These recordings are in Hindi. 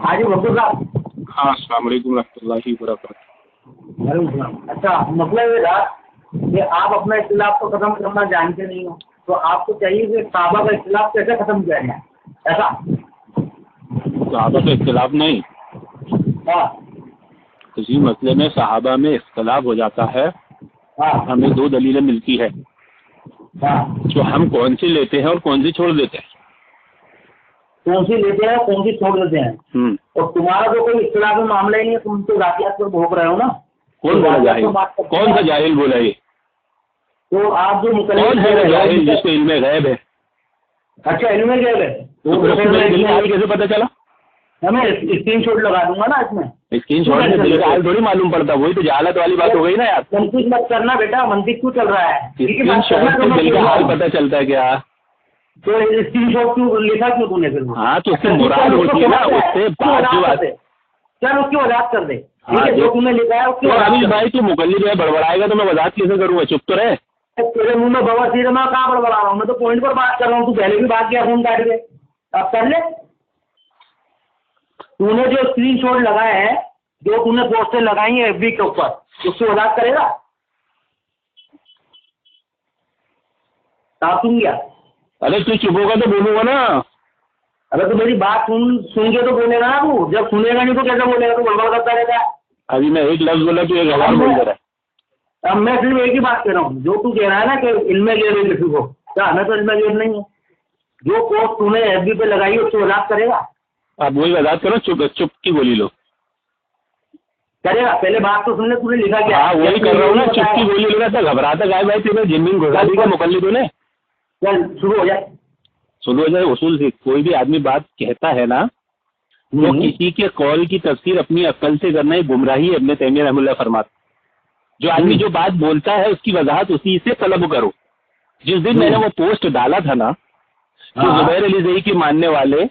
हाँ जी वकील साहब। हाँ, अस्सलाम वालेकुम रहमतुल्लाहि व बरकातहू। अच्छा, मतलब ये रहा कि आप अपना इख्तिलाफ को खत्म करना जानते नहीं हो, तो आपको चाहिए कि सहाबा का इख्तिलाफ कैसे खत्म किया जाए, ऐसा? सहाबा का इख्तिलाफ नहीं, हाँ किसी मसले में सहाबा में इख्तिलाफ हो जाता है, हाँ हमें दो दलीलें मिलती है, हाँ। तो हम कौन सी लेते हैं और कौन सी छोड़ देते हैं। कौन सी लेते हैं कौन सी छोड़ देते हैं? और तुम्हारा तो कोई इख्तिलाफ में मामला ही नहीं है, तुम तो जातियात पर भोग रहे हो ना। कौन बोला जाहिल? कौन सा जाहिल बोला ये? तो आप जो कौन है वो जाहिल जिसको इल्मे गैब है? अच्छा, इल्मे गैब है तो फिर उसको मेरे दिल का हाल कैसे पता चला? मैं स्क्रीनशॉट लगा दूंगा ना इसमें। स्क्रीनशॉट में दिल का हाल थोड़ी मालूम पड़ता, वही तो जहालत वाली बात हो गई ना यार। मंतिक मत करना बेटा, मंतिक क्यों चल रहा है? स्क्रीनशॉट में दिल का हाल पता चलता है क्या? तो स्क्रीनशॉट क्यों लिखा, क्यों तूने फिर? हाँ तो उससे मुराद होती है ना, उससे बात की बात। चल उसकी वजाहत कर दे, ठीक हाँ, है? जो तूने लिखा है उसकी वजाहत अभी भाई तू मुकल्लिद है, बड़बड़ाएगा तो मैं वजाहत कैसे करूँगा? चुप तो रहे। तेरे मुंह में बवासीर, मैं कहाँ बड़बड़ा रहा हूँ? मैं तो पॉइंट पर बात कर रहा हूँ। तू पहले भी बात किया फोन काट के, अब कर ले। तूने जो स्क्रीनशॉट लगाए हैं, जो तूने पोस्टर लगाई है एफबी के ऊपर, उसकी वजाहत करेगा? साफ सुन गया? अरे तू चुप होगा तो बोलूंगा ना। अरे तो मेरी बात सुन के तो बोलेगा ना तू, जब सुनेगा नहीं तो कैसे बोलेगा? तू बड़बड़ करता रहेगा। अभी मैं एक लफ्ज बोला तू एक हजार बोल दे रहा है। अब मैं सिर्फ एक ही बात कह रहा हूँ, जो तू कह रहा है ना कि इल्मे गैब है किसी को, क्या हमें तो इल्मे गैब नहीं है? जो पोस्ट तूने एफबी पे लगाई है उसकी वजाहत करेगा? आप वही वजाहत करो, चुप चुप की गोली लो। करेगा? पहले बात तो सुन ले, तूने लिखा क्या? हाँ वही कर रहा हूँ ना, चुप की गोली लो ना। घबराता गाय भाई, तेरे जिम्मीन घुसा दी क्या मुकल्लिद ने? चल शुरू हो जाए। शुरू हो जाए। उसूल से कोई भी आदमी बात कहता है ना, वो किसी के कौल की तफसीर अपनी अक्ल से करना ही गुमराही है। इब्न तैमिया रहमतुल्लाह फरमाते, जो आदमी जो बात बोलता है उसकी वजाहत उसी से तलब करो। जिस दिन मैंने वो पोस्ट डाला था ना, जो जुबैर अली ज़ई के मानने वाले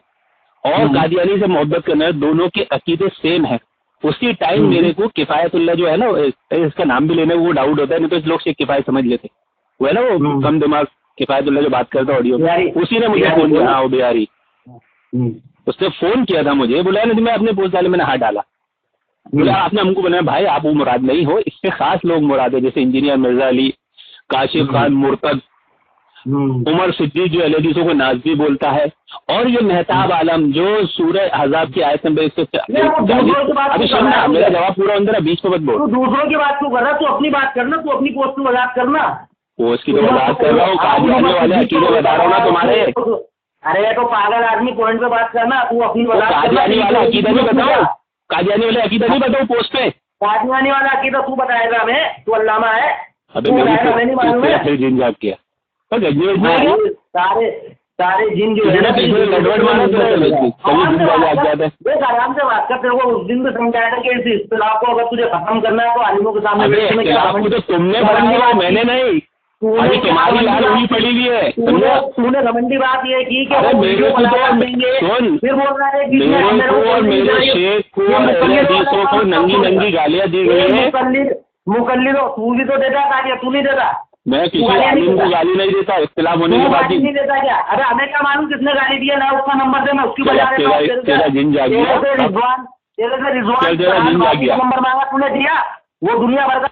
और कादियानी से मोहब्बत करने वाले दोनों के अकीदे सेम है, उसी टाइम मेरे को किफायतुल्लाह जो है ना, इसका नाम भी लेने वो डाउट होता है, नहीं तो इस लोग से किफायत समझ लेते। वो है ना वो कम दिमाग किफायतुल्लाह जो बात करता ऑडियो में, उसी ने मुझे फोन किया। हाँ वो बिहारी, उसने फोन किया था मुझे, बोला नहीं मैं अपने पोस्ट डाले, मैंने हाथ डाला। बोला आपने हमको बनाया भाई, आप वो मुराद नहीं हो, इससे खास लोग मुराद है, जैसे इंजीनियर मिर्जा अली, काशिफ खान मुर्तद, उमर सिद्दीक जो अहले को नाज़ी बोलता है, और ये मेहताब आलम जो सूरह अहज़ाब की आयत नंबर 140। अभी सुनना, मेरा जवाब पूरा अंदर, बीच में मत बोल। तू दूसरों की बात क्यों कर रहा है? तू अपनी बात करना, तू अपनी पोस्ट की वजाहत करना। पोस्ट की तो वजाहत कर रहा हूँ, कादियानी वाले अकीदे बता रहा हूँ ना तुम्हारे। अरे तो पागल आदमी, पॉइंट पे बात करना, तू अपनी कादियानी वाला अकीदा नहीं बताओ, कादियानी वाले अकीदा नहीं बताओ पोस्ट पे। कादियानी वाला अकीदा तू बताएगा हमें? तू अल्लामा है? अबे मेरी नहीं मालूम है, फिर जिन जाग किया सारे जिन जो है ना, आराम से बात कर। तेरे को उस दिन भी समझाया था कि इस इख्तिलाफ को अगर तुझे खत्म करना है तो आलिमों के सामने तो तुमने बनाया, मैंने नहीं। अभी तुम्हारी लाल हुई पड़ी हुई है। तूने घमंडी बात ये की कि मेरे को फिर बोल रहा है मेरे को और मेरे शेख को हदीसों को नंगी नंगी गालियाँ दी गई है। मुकल्लिद हो, तू भी तो देता गालियाँ, तू नहीं देता? मैं किसी आलिम को गाली नहीं देता, इख्तिलाफ होने के बाद नहीं देता क्या? अरे हमें क्या मालूम किसने गाली दिया ना, उसका नंबर दे, मैं उसकी बजा देता हूँ। तेरा जिन जाग गया, रिजवान नंबर मांगा, तूने दिया? वो दुनिया भर का